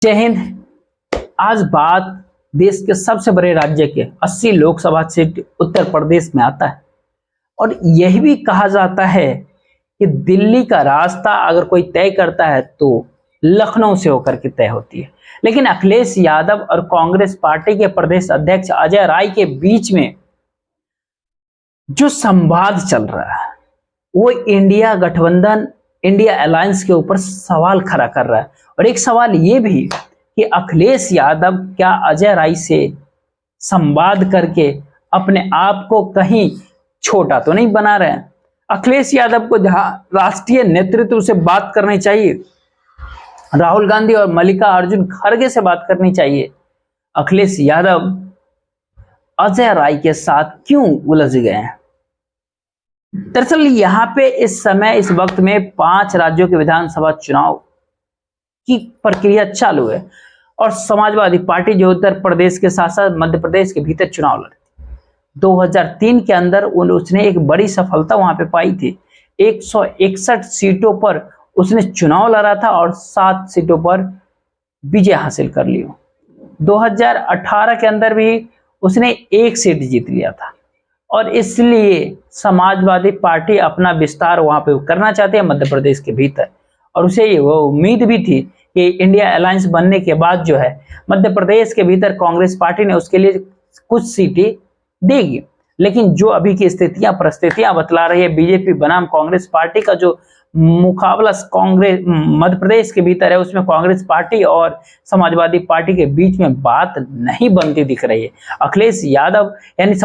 जय हिंद। आज बात देश के सबसे बड़े राज्य के 80 लोकसभा सीट उत्तर प्रदेश में आता है और यह भी कहा जाता है कि दिल्ली का रास्ता अगर कोई तय करता है तो लखनऊ से होकर के तय होती है। लेकिन अखिलेश यादव और कांग्रेस पार्टी के प्रदेश अध्यक्ष अजय राय के बीच में जो संवाद चल रहा है वो इंडिया गठबंधन, इंडिया अलायंस के ऊपर सवाल खड़ा कर रहा है। और एक सवाल ये भी कि अखिलेश यादव क्या अजय राय से संवाद करके अपने आप को कहीं छोटा तो नहीं बना रहे हैं। अखिलेश यादव को जहां राष्ट्रीय नेतृत्व से बात करनी चाहिए, राहुल गांधी और मल्लिकार्जुन खड़गे से बात करनी चाहिए, अखिलेश यादव अजय राय के साथ क्यों उलझ गए हैं। दरअसल यहाँ पे इस समय इस वक्त में 5 राज्यों के विधानसभा चुनाव की प्रक्रिया चालू है और समाजवादी पार्टी जो उत्तर प्रदेश के साथ साथ मध्य प्रदेश के भीतर चुनाव लड़ती 2003 के अंदर उसने एक बड़ी सफलता वहां पे पाई थी। 161 सीटों पर उसने चुनाव लड़ा था और 7 सीटों पर विजय हासिल कर ली। 2018 के अंदर भी उसने 1 सीट जीत लिया था और इसलिए समाजवादी पार्टी अपना विस्तार वहां पे करना चाहते हैं मध्य प्रदेश के भीतर। और उसे वो उम्मीद भी थी कि इंडिया अलायंस बनने के बाद जो है मध्य प्रदेश के भीतर कांग्रेस पार्टी ने उसके लिए कुछ सीटें देगी। लेकिन जो अभी की परिस्थितियां बतला रही है, बीजेपी बनाम कांग्रेस पार्टी का जो मुकाबला कांग्रेस मध्य प्रदेश के भीतर है उसमें कांग्रेस पार्टी और समाजवादी पार्टी के बीच में बात नहीं बनती दिख रही है। अखिलेश यादव यानी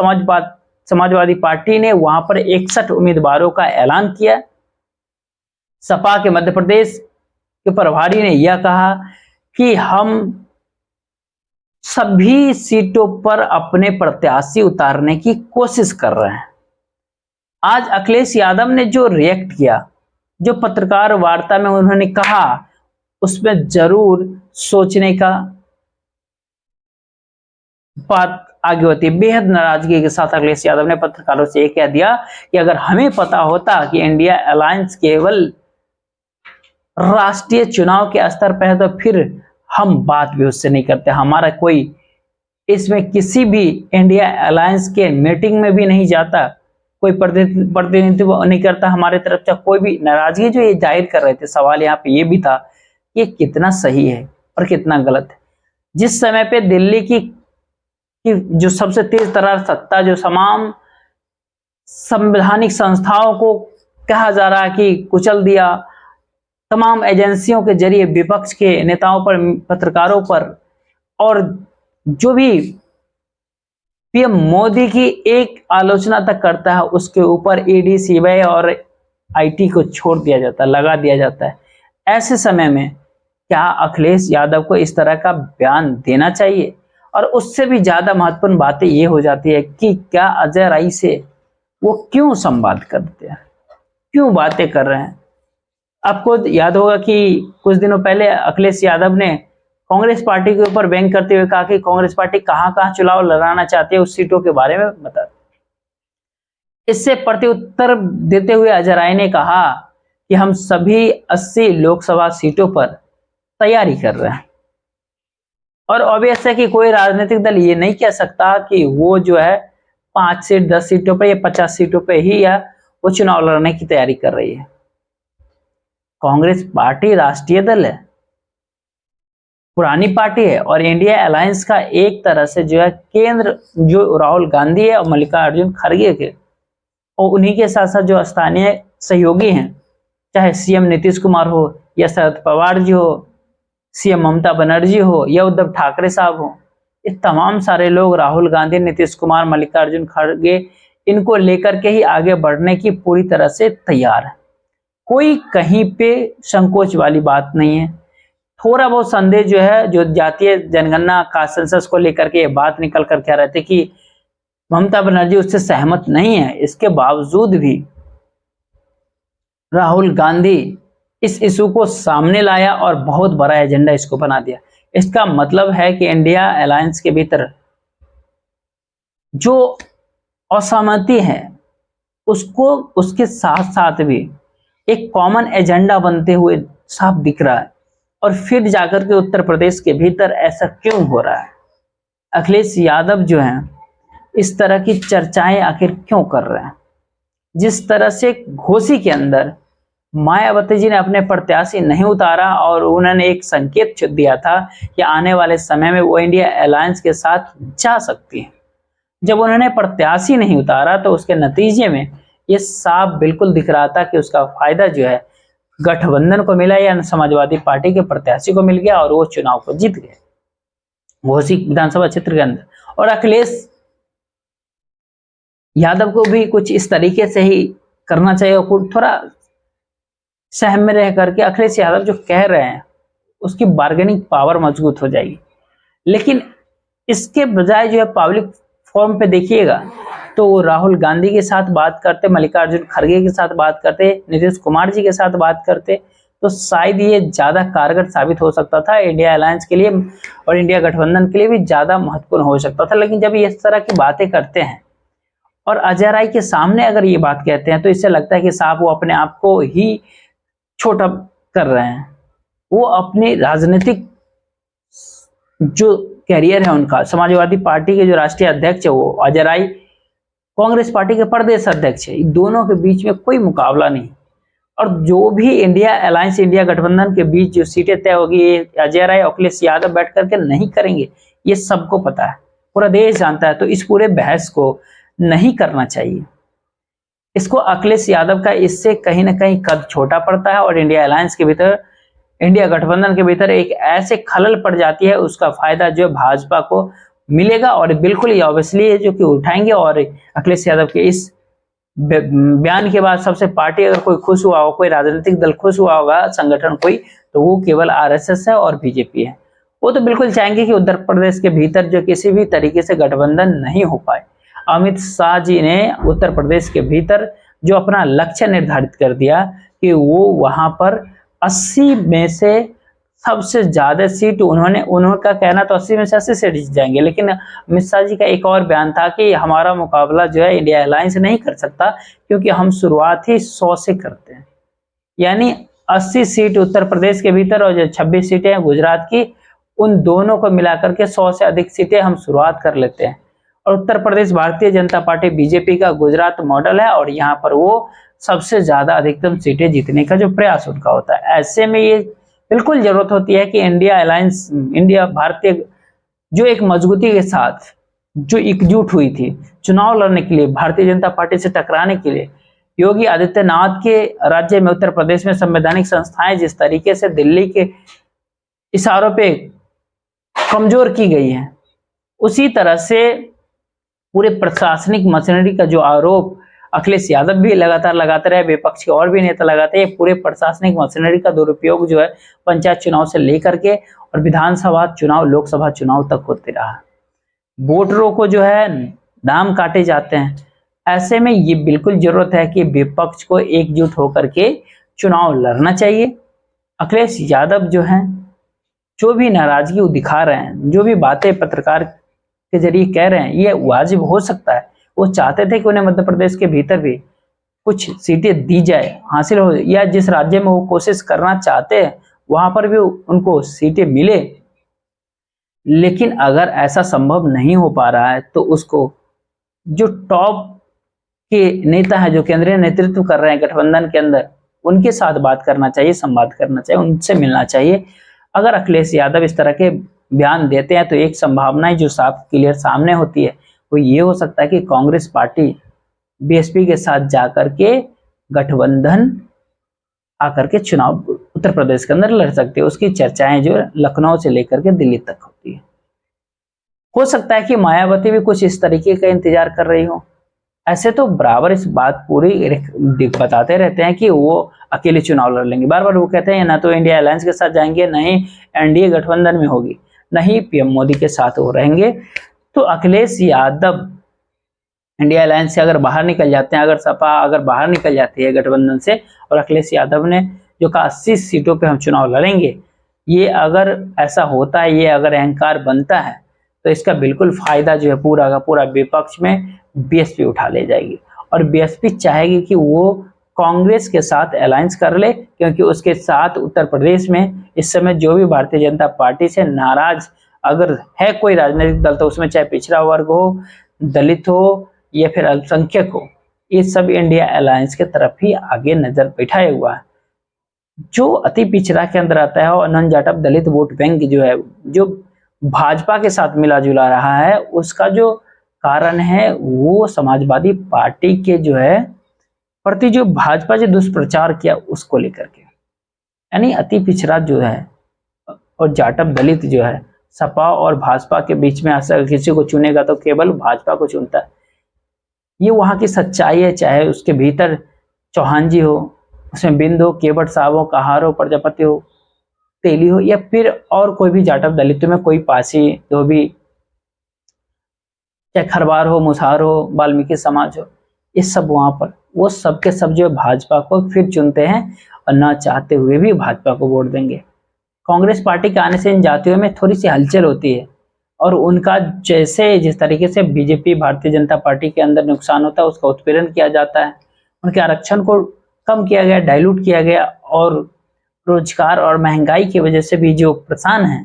समाजवादी पार्टी ने वहां पर 61 उम्मीदवारों का ऐलान किया। सपा के मध्य प्रदेश के प्रभारी ने यह कहा कि हम सभी सीटों पर अपने प्रत्याशी उतारने की कोशिश कर रहे हैं। आज अखिलेश यादव ने जो रिएक्ट किया, जो पत्रकार वार्ता में उन्होंने कहा, उसमें जरूर सोचने का बात आगे होती है। बेहद नाराजगी के साथ अखिलेश यादव ने पत्रकारों से कह दिया कि अगर हमें पता होता कि इंडिया अलायंस केवल राष्ट्रीय चुनाव के स्तर पर है तो फिर हम बात भी उससे नहीं करते। हमारा कोई इसमें किसी भी इंडिया अलायंस के मीटिंग में भी नहीं जाता, कोई प्रतिनिधित्व नहीं करता हमारे तरफ से। कोई भी नाराजगी जो ये जाहिर कर रहे थे, सवाल यहाँ पे ये भी था कि कितना सही है और कितना गलत है। जिस समय पे दिल्ली की जो सबसे तेज तर्रार सत्ता जो तमाम संवैधानिक संस्थाओं को कहा जा रहा है कि कुचल दिया, तमाम एजेंसियों के जरिए विपक्ष के नेताओं पर, पत्रकारों पर, और जो भी पीएम मोदी की एक आलोचना तक करता है उसके ऊपर ईडी, सीबीआई और आईटी को छोड़ दिया जाता है, लगा दिया जाता है। ऐसे समय में क्या अखिलेश यादव को इस तरह का बयान देना चाहिए? और उससे भी ज्यादा महत्वपूर्ण बातें ये हो जाती है कि क्या अजय राय से वो क्यों संवाद करते हैं, क्यों बातें कर रहे हैं। आपको याद होगा कि कुछ दिनों पहले अखिलेश यादव ने कांग्रेस पार्टी के ऊपर व्यंग करते हुए कहा कि कांग्रेस पार्टी कहां चुनाव लड़ाना चाहती है, उस सीटों के बारे में बता। इससे प्रत्युत्तर देते हुए अजय राय ने कहा कि हम सभी 80 लोकसभा सीटों पर तैयारी कर रहे हैं और ऑब्वियस है कि कोई राजनीतिक दल ये नहीं कह सकता कि वो जो है 5 सीट 10 सीटों पर या 50 सीटों पर ही या वो चुनाव लड़ने की तैयारी कर रही है। कांग्रेस पार्टी राष्ट्रीय दल है, पुरानी पार्टी है और इंडिया अलायंस का एक तरह से जो है केंद्र जो राहुल गांधी है और मल्लिकार्जुन खड़गे के और उन्हीं के साथ साथ जो स्थानीय सहयोगी हैं, चाहे सीएम नीतीश कुमार हो या शरद पवार जी हो, सीएम ममता बनर्जी हो या उद्धव ठाकरे साहब हो, ये तमाम सारे लोग राहुल गांधी, नीतीश कुमार, मल्लिकार्जुन खड़गे, इनको लेकर के ही आगे बढ़ने की पूरी तरह से तैयार है। कोई कहीं पे संकोच वाली बात नहीं है। थोड़ा बहुत संदेह जो है, जो जातीय जनगणना का सेंसस को लेकर के ये बात निकल कर क्या रहते कि ममता बनर्जी उससे सहमत नहीं है, इसके बावजूद भी राहुल गांधी इस इशू को सामने लाया और बहुत बड़ा एजेंडा इसको बना दिया। इसका मतलब है कि इंडिया अलायंस के भीतर जो असहमति है उसको उसके साथ साथ भी एक कॉमन एजेंडा बनते हुए साफ दिख रहा है और फिर जाकर के उत्तर प्रदेश के भीतर ऐसा क्यों हो रहा है? अखिलेश यादव जो हैं इस तरह की चर्चाएं आखिर क्यों कर रहे हैं? जिस तरह से घोसी के अंदर मायावती जी ने अपने प्रत्याशी नहीं उतारा और उन्होंने एक संकेत दिया था कि आने वाले समय में वो इंडिया अलायंस के साथ जा सकती है। जब उन्होंने प्रत्याशी नहीं उतारा तो उसके नतीजे में ये साफ बिल्कुल दिख रहा था कि उसका फायदा जो है गठबंधन को मिला या समाजवादी पार्टी के प्रत्याशी को मिल गया और वो चुनाव को जीत गए घोसी विधानसभा क्षेत्र के अंदर। और अखिलेश यादव को भी कुछ इस तरीके से ही करना चाहिए और थोड़ा सहम में रह करके अखिलेश यादव जो कह रहे हैं उसकी बार्गेनिंग पावर मजबूत हो जाएगी। लेकिन इसके बजाय जो है पब्लिक फोरम पे देखिएगा तो वो राहुल गांधी के साथ बात करते, मल्लिकार्जुन खड़गे के साथ बात करते, नीतीश कुमार जी के साथ बात करते तो शायद ये ज्यादा कारगर साबित हो सकता था इंडिया अलायंस के लिए और इंडिया गठबंधन के लिए भी ज्यादा महत्वपूर्ण हो सकता था। लेकिन जब ये इस तरह की बातें करते हैं और अजय राय के सामने अगर ये बात कहते हैं तो इससे लगता है कि साहब वो अपने आप को ही छोटा कर रहे हैं। वो अपने राजनीतिक जो कैरियर है उनका, समाजवादी पार्टी के जो राष्ट्रीय अध्यक्ष है वो अजय राय कांग्रेस पार्टी के प्रदेश अध्यक्ष है, इन दोनों के बीच में कोई मुकाबला नहीं। और जो भी इंडिया अलायंस इंडिया गठबंधन के बीच जो सीटें तय होगी ये अजय राय अखिलेश यादव बैठ करके नहीं करेंगे, ये सबको पता है, पूरा देश जानता है। तो इस पूरे बहस को नहीं करना चाहिए। इसको अखिलेश यादव का इससे कहीं ना कहीं कद छोटा पड़ता है और इंडिया अलायंस के भीतर, इंडिया गठबंधन के भीतर एक ऐसे खलल पड़ जाती है, उसका फायदा जो भाजपा को मिलेगा और बिल्कुल ही ऑब्वियसली है जो कि उठाएंगे। और अखिलेश यादव के इस बयान के बाद सबसे पार्टी अगर कोई खुश हुआ हो, कोई राजनीतिक दल खुश हुआ होगा, संगठन कोई, तो वो केवल आरएसएस है और बीजेपी है। वो तो बिल्कुल चाहेंगे कि उत्तर प्रदेश के भीतर जो किसी भी तरीके से गठबंधन नहीं हो पाए। अमित शाह जी ने उत्तर प्रदेश के भीतर जो अपना लक्ष्य निर्धारित कर दिया कि वो वहां पर 80 में से सबसे ज्यादा सीट उनका कहना तो 80 में से 80 सीट जीत जाएंगे। लेकिन अमित शाह जी का एक और बयान था कि हमारा मुकाबला जो है इंडिया अलायंस नहीं कर सकता क्योंकि हम शुरुआत ही 100 से करते हैं। यानी 80 सीट उत्तर प्रदेश के भीतर और जो 26 सीटें हैं गुजरात की, उन दोनों को मिलाकर के 100 से अधिक सीटें हम शुरुआत कर लेते हैं। और उत्तर प्रदेश भारतीय जनता पार्टी बीजेपी का गुजरात मॉडल है और यहाँ पर वो सबसे ज्यादा अधिकतम सीटें जीतने का जो प्रयास उनका होता है। ऐसे में ये बिल्कुल जरूरत होती है कि इंडिया अलायंस, इंडिया भारतीय जो एक मजबूती के साथ जो एकजुट हुई थी चुनाव लड़ने के लिए, भारतीय जनता पार्टी से टकराने के लिए, योगी आदित्यनाथ के राज्य में उत्तर प्रदेश में संवैधानिक संस्थाएं जिस तरीके से दिल्ली के इशारों पे कमजोर की गई हैं, उसी तरह से पूरे प्रशासनिक मशीनरी का जो आरोप अखिलेश यादव भी लगातार लगाते रहे, विपक्ष के और भी नेता लगाते हैं, पूरे प्रशासनिक मशीनरी का दुरुपयोग जो है पंचायत चुनाव से लेकर के और विधानसभा चुनाव, लोकसभा चुनाव तक होते रहा। वोटरों को जो है दाम काटे जाते हैं। ऐसे में ये बिल्कुल जरूरत है कि विपक्ष को एकजुट होकर के चुनाव लड़ना चाहिए। अखिलेश यादव जो हैं जो भी नाराजगी वो दिखा रहे हैं, जो भी बातें पत्रकार के जरिए कह रहे हैं, ये वाजिब हो सकता है। वो चाहते थे कि उन्हें मध्य प्रदेश के भीतर भी कुछ सीटें दी जाए, हासिल हो, या जिस राज्य में वो कोशिश करना चाहते हैं वहां पर भी उनको सीटें मिले। लेकिन अगर ऐसा संभव नहीं हो पा रहा है तो उसको जो टॉप के नेता है, जो केंद्रीय नेतृत्व कर रहे हैं गठबंधन के अंदर, उनके साथ बात करना चाहिए, संवाद करना चाहिए, उनसे मिलना चाहिए। अगर अखिलेश यादव इस तरह के बयान देते हैं तो एक संभावना जो साफ क्लियर सामने होती है वो ये हो सकता है कि कांग्रेस पार्टी बीएसपी के साथ जाकर के गठबंधन आकर के चुनाव उत्तर प्रदेश के अंदर लड़ सकती है। उसकी चर्चाएं जो लखनऊ से लेकर के दिल्ली तक होती है। हो सकता है कि मायावती भी कुछ इस तरीके का इंतजार कर रही हो। ऐसे तो बराबर इस बात पूरी बताते रहते हैं कि वो अकेले चुनाव लड़ लेंगे, बार बार वो कहते हैं ना तो इंडिया अलायंस के साथ जाएंगे, ना ही एनडीए गठबंधन में होगी, ना ही पीएम मोदी के साथ वो रहेंगे। तो अखिलेश यादव इंडिया अलायंस से अगर बाहर निकल जाते हैं, अगर सपा अगर बाहर निकल जाती है गठबंधन से और अखिलेश यादव ने जो कहा 80 सीटों पे हम चुनाव लड़ेंगे, ये अगर ऐसा होता है, ये अगर अहंकार बनता है तो इसका बिल्कुल फायदा जो है पूरा का पूरा विपक्ष में बीएसपी उठा ले जाएगी। और बीएसपी चाहेगी कि वो कांग्रेस के साथ अलायंस कर ले, क्योंकि उसके साथ उत्तर प्रदेश में इस समय जो भी भारतीय जनता पार्टी से नाराज अगर है कोई राजनीतिक दल, तो उसमें चाहे पिछड़ा वर्ग हो, दलित हो या फिर अल्पसंख्यक हो, ये सब इंडिया अलायंस के तरफ ही आगे नजर बैठाए हुआ है। जो अति पिछड़ा के अंदर आता है और नॉन जाटव दलित वोट बैंक जो है, जो भाजपा के साथ मिला जुला रहा है, उसका जो कारण है वो समाजवादी पार्टी के जो है प्रति जो भाजपा ने दुष्प्रचार किया उसको लेकर के, यानी अति पिछड़ा जो है और जाटव दलित जो है सपा और भाजपा के बीच में अगर किसी को चुनेगा तो केवल भाजपा को चुनता है। ये वहां की सच्चाई है, चाहे उसके भीतर चौहान जी हो, उसमें बिंद हो, केवट साहब हो, कहार हो, प्रजापति हो, तेली हो, या फिर और कोई भी जाटव दलित में कोई पासी, धोबी, चाहे खरवार हो, मुसहर हो, वाल्मीकि समाज हो, ये सब वहां पर वो सबके सब जो भाजपा को फिर चुनते हैं और ना चाहते हुए भी भाजपा को वोट देंगे। कांग्रेस पार्टी के आने से इन जातियों में थोड़ी सी हलचल होती है और उनका जैसे जिस तरीके से बीजेपी भारतीय जनता पार्टी के अंदर नुकसान होता है उसका उत्पीड़न किया जाता है, उनके आरक्षण को कम किया गया, डाइल्यूट किया गया, और रोजगार और महंगाई की वजह से भी जो परेशान है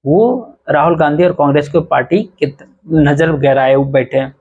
वो राहुल गांधी और कांग्रेस को पार्टी की नजर गहराए बैठे हैं।